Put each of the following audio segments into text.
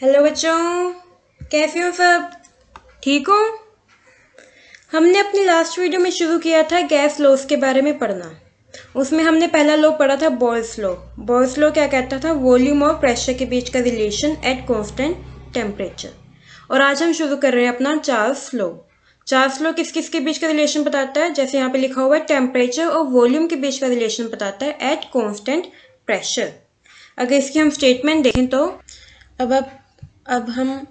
Hello बच्चों, कैसे हो सब? ठीक हो? हमने अपनी लास्ट वीडियो में शुरू किया था गैस लॉस के बारे में पढ़ना। उसमें हमने पहला लॉ पढ़ा था बॉयल्स लॉ। बॉयल्स लॉ क्या कहता था? वॉल्यूम और प्रेशर के बीच का रिलेशन एट कांस्टेंट टेम्परेचर। और आज हम शुरू कर रहे हैं अपना चार्ल्स लॉ। चार्ल्स लॉ किस किस के बीच का रिलेशन बताता है? जैसे यहाँ पे लिखा हुआ है, टेम्परेचर और वॉल्यूम के बीच का रिलेशन बताता है एट कांस्टेंट प्रेशर। अगर इसकी हम स्टेटमेंट देखें तो अब हम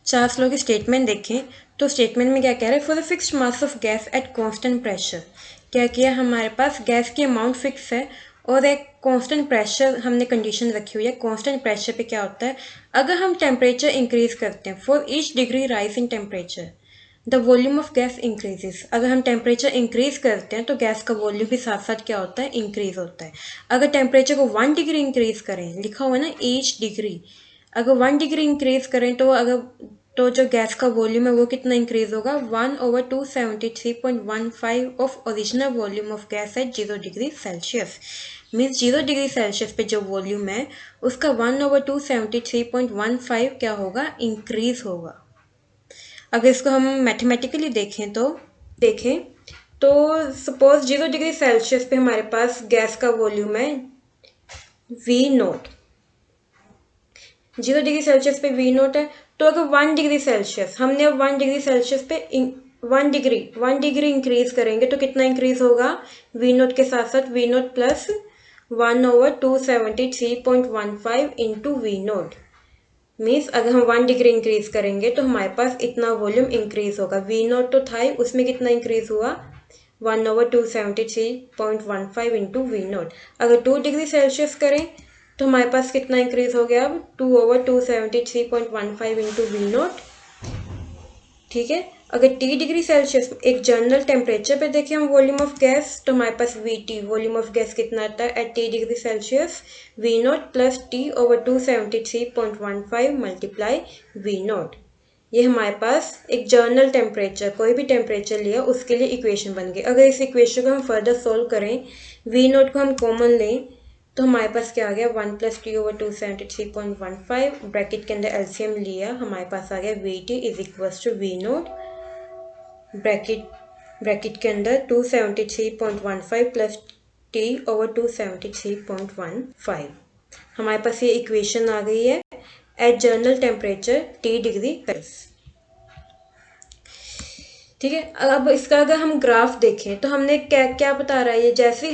चार्ल्स लॉ की स्टेटमेंट देखें तो स्टेटमेंट में क्या कह रहा है? For the fixed mass of gas at constant pressure. क्या किया? हमारे पास गैस की अमाउंट फिक्स है और एक कांस्टेंट प्रेशर हमने कंडीशन रखी हुई है। कांस्टेंट प्रेशर पे क्या होता है? अगर हम टेम्परेचर इंक्रीज करते हैं, for each degree rise in temperature the volume of gas increases. अगर हम टेम्परेचर इंक्रीज करते हैं तो गैस का वॉल्यूम भी साथ साथ क्या होता है? इंक्रीज होता है। अगर टेम्परेचर को 1 डिग्री इंक्रीज करें, लिखा हुआ है ना ईच डिग्री, अगर 1 डिग्री इंक्रीज करें तो जो गैस का वॉल्यूम है वो कितना इंक्रीज होगा? 1/273.15 of original volume of gas at 0 degree Celsius. Means 0 degree Celsius पे जो वॉल्यूम है उसका 1/273.15 क्या होगा? इंक्रीज होगा। अगर इसको हम मैथमेटिकली देखें तो सपोज 0 डिग्री सेल्सियस पे हमारे पास गैस का वॉल्यूम है V0। 0 डिग्री सेल्सियस पे V0 है, तो अगर 1 डिग्री सेल्सियस हमने अब 1 डिग्री सेल्सियस पे 1 डिग्री इंक्रीज करेंगे तो कितना इंक्रीज होगा? V0 के साथ साथ V0 plus 1/273.15 into V0। Means अगर हम 1 डिग्री इंक्रीज करेंगे तो हमारे पास इतना वॉल्यूम इंक्रीज होगा। V0 तो था ही, उसमें कितना इंक्रीज हुआ? 1/273.15 इंटू V0। अगर 2 डिग्री सेल्सियस करें तो हमारे पास कितना इंक्रीज हो गया? अब 2/273.15 इंटू V0। ठीक है। अगर T डिग्री सेल्सियस एक जनरल टेम्परेचर पे देखें हम वॉल्यूम ऑफ गैस, तो हमारे पास VT वॉल्यूम ऑफ गैस कितना आता है at T degree Celsius? V0 प्लस T/273.15 मल्टीप्लाई V0। ये हमारे पास एक जनरल टेम्परेचर, कोई भी टेम्परेचर लिया उसके लिए इक्वेशन बन गई। अगर इस इक्वेशन को हम फर्दर सोल्व करें, V0 को हम कॉमन लें तो हमारे पास क्या आ गया? 1 प्लस T/273.15 ब्रैकेट के अंदर एलसीएम लिया, हमारे पास आ गया VT is equal to V0 bracket के अंदर 273.15 प्लस T/273.15। हमारे पास ये इक्वेशन आ गई है at general temperature T degree Celsius. ठीक है। अब इसका अगर हम ग्राफ देखें तो हमने क्या क्या बता रहा है ये? जैसे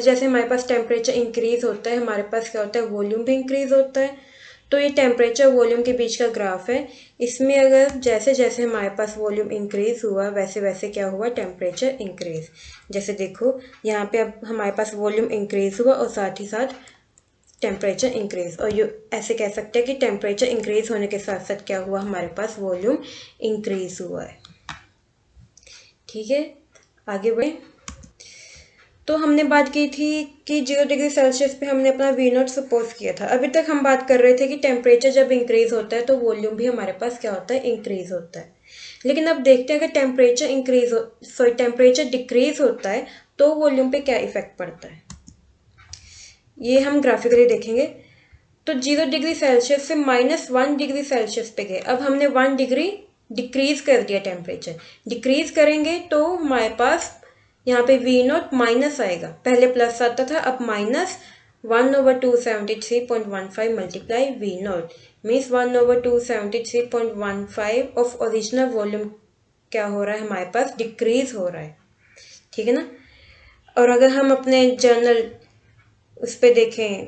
जैसे हमारे पास टेम्परेचर इंक्रीज होता है हमारे पास क्या होता है? वॉल्यूम भी इंक्रीज होता है। तो ये टेम्परेचर वॉल्यूम के बीच का ग्राफ है। इसमें अगर जैसे जैसे हमारे पास वॉल्यूम इंक्रीज हुआ वैसे वैसे क्या हुआ? Temperature increase. जैसे देखो यहाँ पे अब हमारे पास वॉल्यूम इंक्रीज हुआ और साथ ही साथ टेम्परेचर इंक्रीज, और ये ऐसे कह सकते हैं कि टेम्परेचर इंक्रीज होने के साथ साथ क्या हुआ? हमारे पास वॉल्यूम इंक्रीज हुआ है। ठीक है, आगे बढ़े। तो हमने बात की थी कि 0 डिग्री सेल्सियस पे हमने अपना V0 सपोज किया था। अभी तक हम बात कर रहे थे कि टेम्परेचर जब इंक्रीज होता है तो वॉल्यूम भी हमारे पास क्या होता है? इंक्रीज होता है। लेकिन अब देखते हैं अगर टेम्परेचर डिक्रीज होता है तो वॉल्यूम पे क्या इफेक्ट पड़ता है, ये हम ग्राफिकली देखेंगे। तो 0 डिग्री सेल्सियस से -1 डिग्री सेल्सियस पे गए। अब हमने 1 डिग्री डिक्रीज कर दिया, टेम्परेचर डिक्रीज करेंगे तो हमारे पास यहाँ पे V0 माइनस आएगा, पहले प्लस आता था अब minus 1/273.15 multiply V0। Means 1/273.15 of original volume क्या हो रहा है? हमारे पास डिक्रीज हो रहा है। ठीक है ना। और अगर हम अपने जर्नल उस पर देखें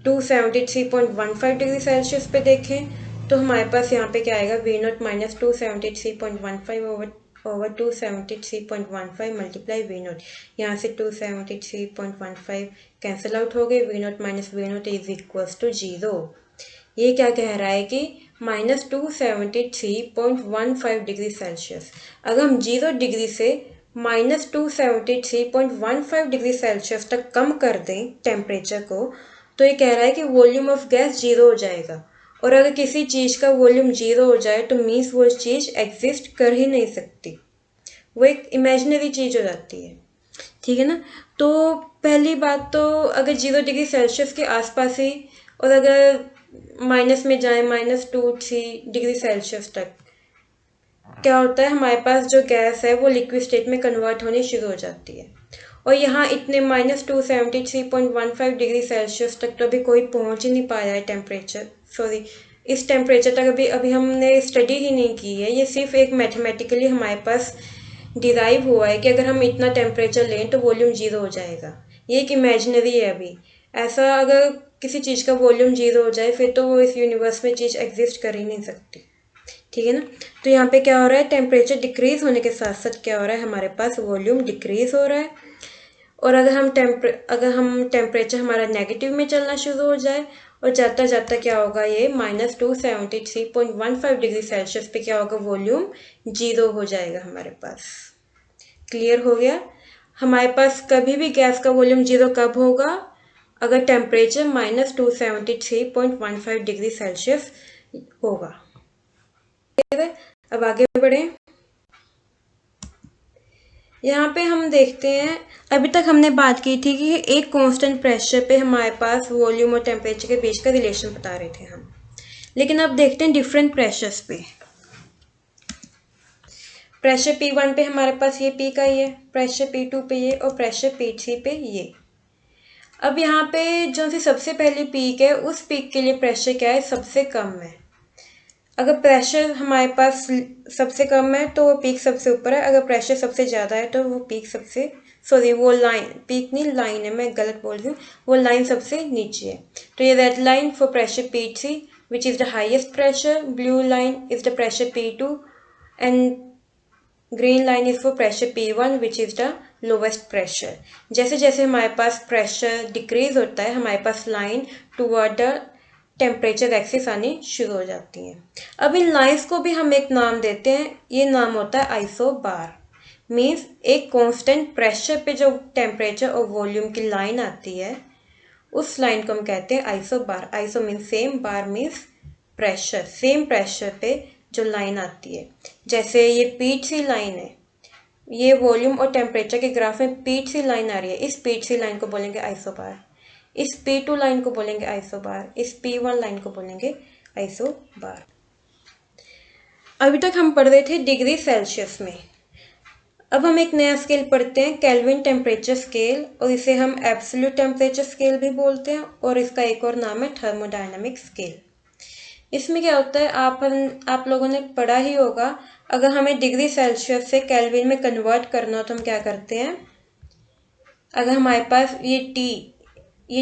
273.15 डिग्री सेल्सियस पे देखें तो हमारे पास यहाँ पे क्या आएगा? V0 minus 273.15 over 273.15 multiply V0। यहाँ से 273.15 कैंसिल आउट हो गए, V0 minus V0 is equal to 0। ये क्या कह रहा है कि -273.15 डिग्री सेल्सियस। अगर हम 0 डिग्री से -273.15 डिग्री सेल्सियस तक कम कर दें टेम्परेचर को, तो ये कह रहा है कि वॉल्यूम ऑफ गैस 0 हो जाएगा। और अगर किसी चीज़ का वॉल्यूम 0 हो जाए तो मीन्स वो चीज़ एग्जिस्ट कर ही नहीं सकती, वो एक इमेजिनरी चीज़ हो जाती है। ठीक है ना। तो पहली बात तो अगर 0 डिग्री सेल्सियस के आसपास ही, और अगर माइनस में जाए -2-3 डिग्री सेल्सियस तक, क्या होता है हमारे पास जो गैस है वो लिक्विड स्टेट में कन्वर्ट होनी शुरू हो जाती है। और यहाँ इतने -273.15 डिग्री सेल्सियस तक तो अभी कोई पहुंच ही नहीं पाया है टेम्परेचर, सॉरी इस टेम्परेचर तक अभी अभी हमने स्टडी ही नहीं की है। ये सिर्फ एक मैथमेटिकली हमारे पास डिराइव हुआ है कि अगर हम इतना टेम्परेचर लें तो वॉल्यूम जीरो हो जाएगा। ये एक इमेजिनरी है अभी। ऐसा अगर किसी चीज़ का वॉल्यूम जीरो हो जाए फिर तो वो इस यूनिवर्स में चीज़ एग्जिस्ट कर ही नहीं सकती, ठीक है ना। तो यहाँ पे क्या हो रहा है, टेम्परेचर डिक्रीज होने के साथ साथ क्या हो रहा है, हमारे पास वॉल्यूम डिक्रीज हो रहा है। और अगर हम टेम्परेचर हमारा नेगेटिव में चलना शुरू हो जाए और जाता जाता क्या होगा, ये -273.15 डिग्री सेल्सियस पे क्या होगा, वॉल्यूम जीरो हो जाएगा हमारे पास। क्लियर हो गया। हमारे पास कभी भी गैस का वॉल्यूम जीरो कब होगा, अगर टेम्परेचर -273.15 डिग्री सेल्सियस होगा। अब आगे बढ़े। यहाँ पे हम देखते हैं, अभी तक हमने बात की थी कि एक कांस्टेंट प्रेशर पे हमारे पास वॉल्यूम और टेम्परेचर के बीच का रिलेशन बता रहे थे हम। लेकिन अब देखते हैं डिफरेंट प्रेशर्स पे। प्रेशर P1 पे हमारे पास ये P का ये, प्रेशर P2 पे ये और प्रेशर P3 पे ये। अब यहाँ पे जो सी सबसे पहली पीक है उस पीक के लिए प्रेशर क्या है, सबसे कम है। अगर प्रेशर हमारे पास सबसे कम है तो वो पीक सबसे ऊपर है, अगर प्रेशर सबसे ज़्यादा है तो वो पीक सबसे, सॉरी वो लाइन, पीक नहीं लाइन है, मैं गलत बोल रही हूँ, वो लाइन सबसे नीचे है। तो ये red line for pressure P3 which is the highest pressure, blue line is the pressure P2 and green line is for pressure P1 which is the lowest pressure. जैसे जैसे हमारे पास प्रेशर डिक्रीज होता है हमारे पास line toward the temperature axis आनी शुरू हो जाती हैं। अब इन लाइंस को भी हम एक नाम देते हैं, ये नाम होता है आइसोबार। मीन्स एक कांस्टेंट प्रेशर पे जो टेम्परेचर और वॉल्यूम की लाइन आती है उस लाइन को हम कहते हैं आइसोबार। आइसो मीन्स सेम, बार मीन्स प्रेशर, सेम प्रेशर पे जो लाइन आती है। जैसे ये P3 लाइन है, ये वॉल्यूम और टेम्परेचर के ग्राफ में P3 लाइन आ रही है, इस P3 लाइन को बोलेंगे आइसोबार, इस P2 लाइन को बोलेंगे आइसोबार, इस P1 लाइन को बोलेंगे आइसोबार। अभी तक हम पढ़ रहे थे डिग्री सेल्सियस में। अब हम एक नया स्केल पढ़ते हैं, केल्विन टेम्परेचर स्केल, और इसे हम एब्सोल्यूट टेम्परेचर स्केल भी बोलते हैं और इसका एक और नाम है थर्मोडायनामिक स्केल। इसमें क्या होता है, आप लोगों ने पढ़ा ही होगा, अगर हमें डिग्री सेल्सियस से केल्विन में कन्वर्ट करना हो तो हम क्या करते हैं, अगर हमारे पास ये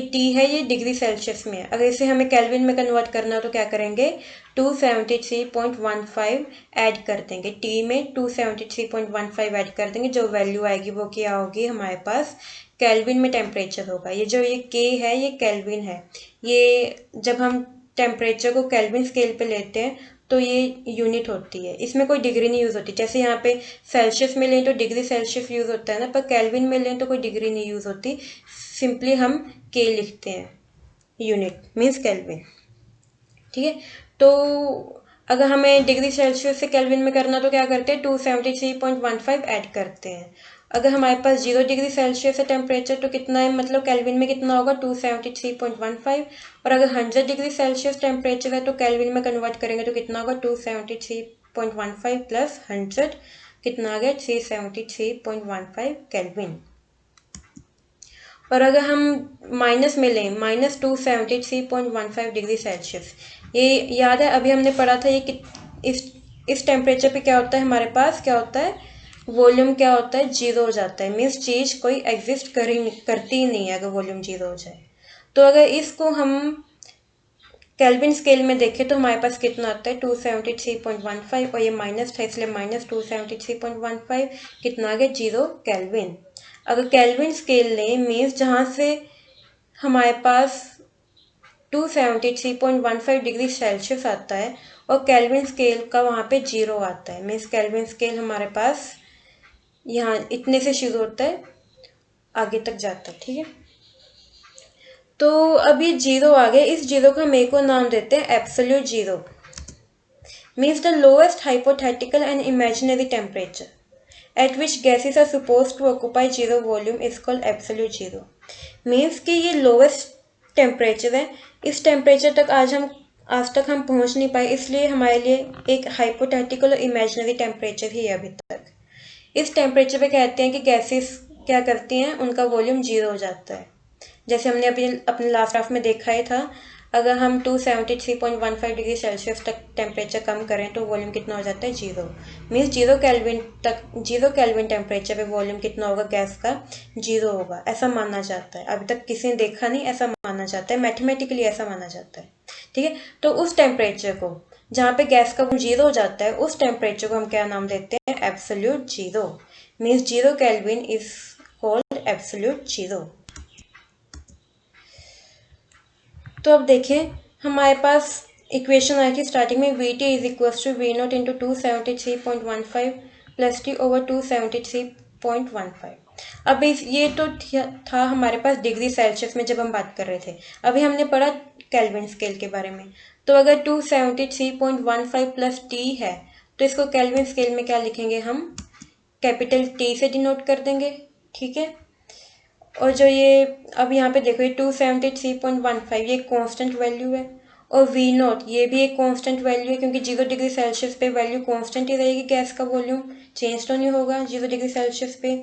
T है, ये डिग्री सेल्सियस में है, अगर इसे हमें केल्विन में कन्वर्ट करना हो तो क्या करेंगे, 273.15 ऐड कर देंगे, T में 273.15 ऐड कर देंगे, जो वैल्यू आएगी वो क्या होगी, हमारे पास केल्विन में टेम्परेचर होगा। ये जो ये K है ये केल्विन है, ये जब हम टेम्परेचर को केल्विन स्केल पे लेते हैं तो ये यूनिट होती है, इसमें कोई डिग्री नहीं यूज़ होती। जैसे यहाँ पे सेल्सियस में लें तो डिग्री सेल्सियस यूज़ होता है ना, पर केल्विन में लें तो कोई डिग्री नहीं यूज़ होती, सिंपली हम K लिखते हैं, यूनिट मीन्स केल्विन, ठीक है। तो अगर हमें डिग्री सेल्सियस से केल्विन में करना तो क्या करते हैं, 273.15 ऐड करते हैं। अगर हमारे पास 0 डिग्री सेल्सियस है टेम्परेचर तो कितना है, मतलब केल्विन में कितना होगा, 273.15। और अगर 100 डिग्री सेल्सियस टेम्परेचर है तो केल्विन में कन्वर्ट करेंगे तो कितना होगा, 273.15 प्लस 100 कितना आ गया, 373.15 केल्विन। और अगर हम माइनस में लें, -273.15 डिग्री सेल्सियस, ये याद है अभी हमने पढ़ा था, ये इस टेम्परेचर पे क्या होता है, हमारे पास क्या होता है, वॉल्यूम क्या होता है, जीरो हो जाता है। मीन्स चीज़ कोई एग्जिस्ट करती ही नहीं है अगर वॉल्यूम जीरो हो जाए। तो अगर इसको हम केल्विन स्केल में देखें तो हमारे पास कितना आता है, 273.15, और ये माइनस था इसलिए -273.15 कितना आ गया, 0 केल्विन। अगर केल्विन स्केल लें मीन्स जहाँ से हमारे पास 273.15 डिग्री सेल्सियस आता है और केल्विन स्केल का वहाँ पे 0 आता है, मीन्स केल्विन स्केल हमारे पास यहाँ इतने से शुरू होता है आगे तक जाता है, ठीक है। तो अब ये 0 आ गए, इस 0 को हम एक और नाम देते हैं absolute 0, means the lowest hypothetical and imaginary temperature at which gases are supposed to occupy zero volume is called absolute zero। Means कि ये लोवेस्ट टेम्परेचर है इस टेम्परेचर तक आज तक हम पहुंच नहीं पाए, इसलिए हमारे लिए एक हाइपोथेटिकल और इमेजिनरी टेम्परेचर ही है अभी तक। इस टेम्परेचर पे कहते हैं कि गैसेस क्या करती हैं, उनका वॉल्यूम 0 हो जाता है। जैसे हमने अभी अपने लास्ट ग्राफ में देखा ही था, अगर हम 273.15 डिग्री सेल्सियस तक टेम्परेचर कम करें तो वॉल्यूम कितना हो जाता है, 0। मीन्स 0 केल्विन टेम्परेचर पे वॉल्यूम कितना होगा गैस का, 0 होगा, ऐसा माना जाता है। अभी तक किसी ने देखा नहीं, ऐसा माना जाता है, मैथमेटिकली ऐसा माना जाता है। ठीक है, तो उस टेम्परेचर को जहाँ पे गैस का 0 हो जाता है, उस टेम्परेचर को हम क्या नाम देते हैं, absolute 0। Means 0 kelvin is called absolute 0। तो अब देखें, हमारे पास इक्वेशन आई थी स्टार्टिंग में, v t is equal to v naught into 273.15 plus t over 273.15। अब ये तो था हमारे पास डिग्री सेल्सियस में जब हम बात कर रहे थे। अभी हमने पढ़ा केल्विन स्केल के बारे में। तो अगर 273.15 प्लस टी है तो इसको केल्विन स्केल में क्या लिखेंगे हम, कैपिटल टी से डिनोट कर देंगे। ठीक है, और जो ये अब यहाँ पे देखो, ये 273.15 ये कांस्टेंट वैल्यू है, और वी नॉट ये भी एक कांस्टेंट वैल्यू है, क्योंकि 0 डिग्री सेल्सियस पे वैल्यू कांस्टेंट ही रहेगी, गैस का वॉल्यूम चेंज तो नहीं होगा 0 डिग्री सेल्सियस पे।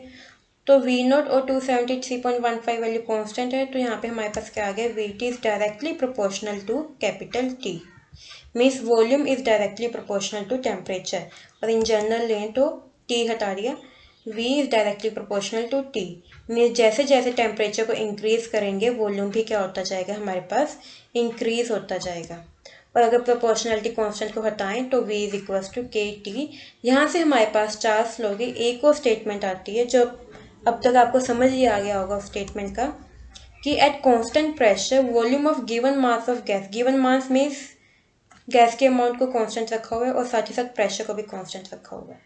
तो वी नॉट और 273.15 वैल्यू कांस्टेंट है, तो यहाँ पे हमारे पास क्या आ गया, v t is directly proportional to capital t. Means volume is directly proportional to temperature, और इन जनरल लें तो टी हटा दिया, V is directly proportional to T। Means जैसे जैसे टेम्परेचर को इंक्रीज करेंगे वॉल्यूम भी क्या होता जाएगा, हमारे पास इंक्रीज होता जाएगा। और अगर प्रोपोर्शनलिटी कांस्टेंट को हटाएं तो V is equal to k T. यहाँ से हमारे पास चार्ल्स लॉ की एक और स्टेटमेंट आती है, जो अब तक आपको समझ ही आ गया होगा उस स्टेटमेंट का, कि at constant pressure volume of given mass of gas, given mass means gas के अमाउंट को कांस्टेंट रखा हुआ है और साथ ही साथ प्रेशर को भी कांस्टेंट रखा हुआ है।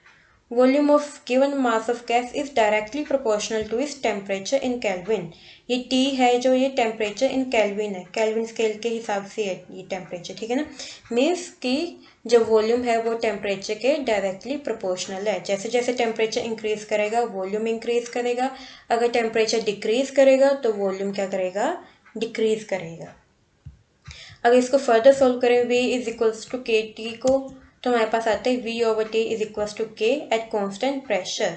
Volume of given mass of gas is directly proportional to इस टेम्परेचर इन केल्विन। ये टी है जो ये टेम्परेचर इन केल्विन है, केल्विन स्केल के हिसाब से है ये टेम्परेचर। ठीक है ना, मीन्स कि जो वॉल्यूम है वो टेम्परेचर के डायरेक्टली प्रोपोर्शनल है। जैसे जैसे टेम्परेचर इंक्रीज करेगा वॉल्यूम इंक्रीज करेगा, अगर टेम्परेचर डिक्रीज करेगा तो वॉल्यूम क्या करेगा, डिक्रीज करेगा। अगर इसको फर्दर सोल्व करें, v is equals to k t को, तो हमारे पास आता है v over t is equals to k at constant pressure.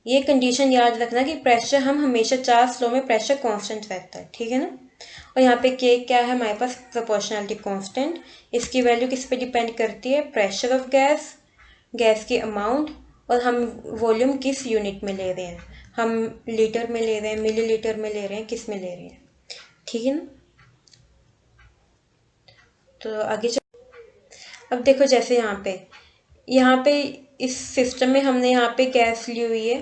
ये कंडीशन याद रखना कि प्रेशर हम हमेशा चार्ल्स लॉ में प्रेशर कांस्टेंट रहता है। ठीक है ना, और यहाँ पे के क्या है हमारे पास, प्रोपोर्शनलिटी कांस्टेंट। इसकी वैल्यू किस पे डिपेंड करती है, प्रेशर ऑफ गैस, गैस की अमाउंट, और हम वॉल्यूम किस यूनिट में ले रहे हैं, हम लीटर में ले रहे हैं, मिलीलीटर में ले रहे हैं, किस में ले रहे हैं। ठीक है ना, तो आगे अब देखो, जैसे यहाँ पे इस सिस्टम में हमने यहाँ पे गैस ली हुई है,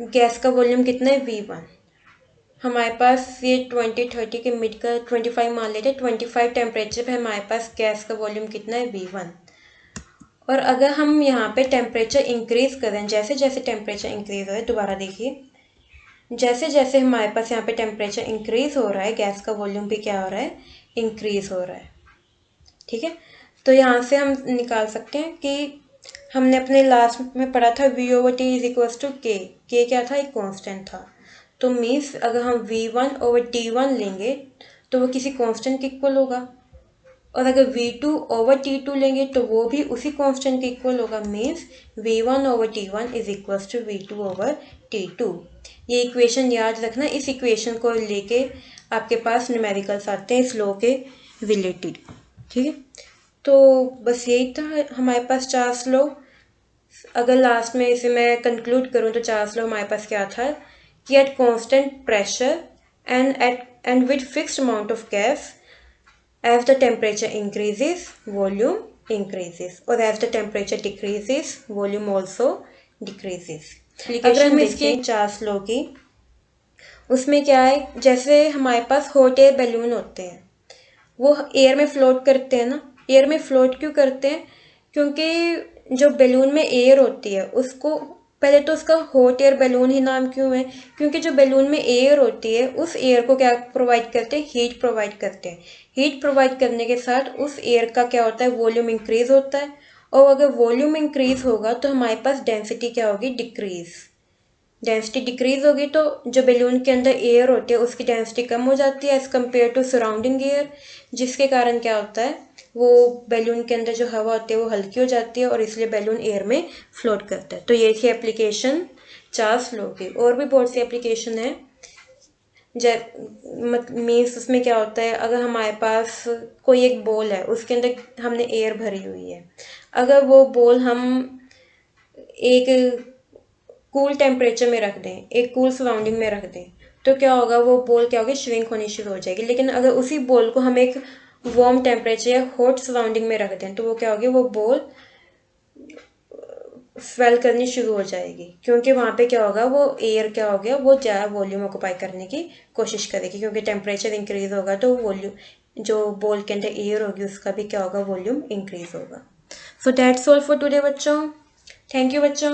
गैस का वॉल्यूम कितना है, V1। हमारे पास ये 20-30 के मिड का 25 मान लेते हैं, 25 टेम्परेचर पे हमारे पास गैस का वॉल्यूम कितना है, V1। और अगर हम यहाँ पे टेम्परेचर इंक्रीज करें, जैसे जैसे टेम्परेचर इंक्रीज हो रहा है, दोबारा देखिए, जैसे जैसे हमारे पास यहाँ पे टेम्परेचर इंक्रीज हो रहा है, गैस का वॉल्यूम भी क्या हो रहा है, इंक्रीज हो रहा है। ठीक है, तो यहाँ से हम निकाल सकते हैं कि हमने अपने लास्ट में पढ़ा था v over t is equals to k, क्या था, एक कांस्टेंट था। तो मीन्स अगर हम v1 ओवर t1 लेंगे तो वो किसी कांस्टेंट के इक्वल होगा, और अगर v2 ओवर t2 लेंगे तो वो भी उसी कांस्टेंट के इक्वल होगा। Means v1 over t1 is equals to v2 over t2। ये इक्वेशन याद रखना, इस इक्वेशन को लेके आपके पास न्यूमेरिकल्स आते हैं इस लॉ के रिलेटेड। ठीक है, तो बस यही था हमारे पास चार्ल्स लॉ। अगर लास्ट में इसे मैं कंक्लूड करूँ तो चार्ल्स लॉ हमारे पास क्या था, कि at constant pressure and with fixed amount of gas, as the temperature increases volume increases, और as the temperature decreases volume also decreases. अगर हम इसके चार्ल्स लॉ की, उसमें क्या है, जैसे हमारे पास हॉट एयर बैलून होते हैं, वो एयर में फ्लोट करते हैं ना। एयर में फ्लोट क्यों करते हैं, क्योंकि जो बैलून में एयर होती है उसको, पहले तो उसका हॉट एयर बैलून ही नाम क्यों है, क्योंकि जो बैलून में एयर होती है उस एयर को क्या प्रोवाइड करते हैं, हीट प्रोवाइड करते हैं। हीट प्रोवाइड करने के साथ उस एयर का क्या होता है, वॉल्यूम इंक्रीज होता है, और अगर वॉल्यूम इंक्रीज होगा तो हमारे पास डेंसिटी क्या होगी, डिक्रीज। डेंसिटी डिक्रीज होगी तो जो बैलून के अंदर एयर होती है उसकी डेंसिटी कम हो जाती है as compare to surrounding air, जिसके कारण क्या होता है वो बैलून के अंदर जो हवा होती है वो हल्की हो जाती है और इसलिए बैलून एयर में फ्लोट करता है। तो ये थी एप्लीकेशन चार्ल्स लॉ की। और भी बहुत सी एप्लीकेशन है, मीन्स उसमें क्या होता है, अगर हमारे पास कोई एक बॉल है उसके अंदर हमने एयर भरी हुई है, अगर वो बॉल हम एक कूल टेम्परेचर में रख दें, एक कूल सराउंडिंग में रख दें, तो क्या होगा, वो बॉल क्या होगी, श्रिंक होनी शुरू हो जाएगी। लेकिन अगर उसी बॉल को हम एक वार्म टेम्परेचर या हॉट सराउंडिंग में रख दें तो वो क्या होगी, वो बॉल स्वेल करनी शुरू हो जाएगी, क्योंकि वहाँ पे क्या होगा, वो एयर क्या हो गया, वो ज़्यादा वॉल्यूम ऑक्यूपाई करने की कोशिश करेगी, क्योंकि टेम्परेचर इंक्रीज होगा तो वॉल्यूम जो बॉल के अंदर एयर होगी उसका भी क्या होगा, वॉल्यूम इंक्रीज होगा। So that's all for today बच्चों। थैंक यू बच्चों।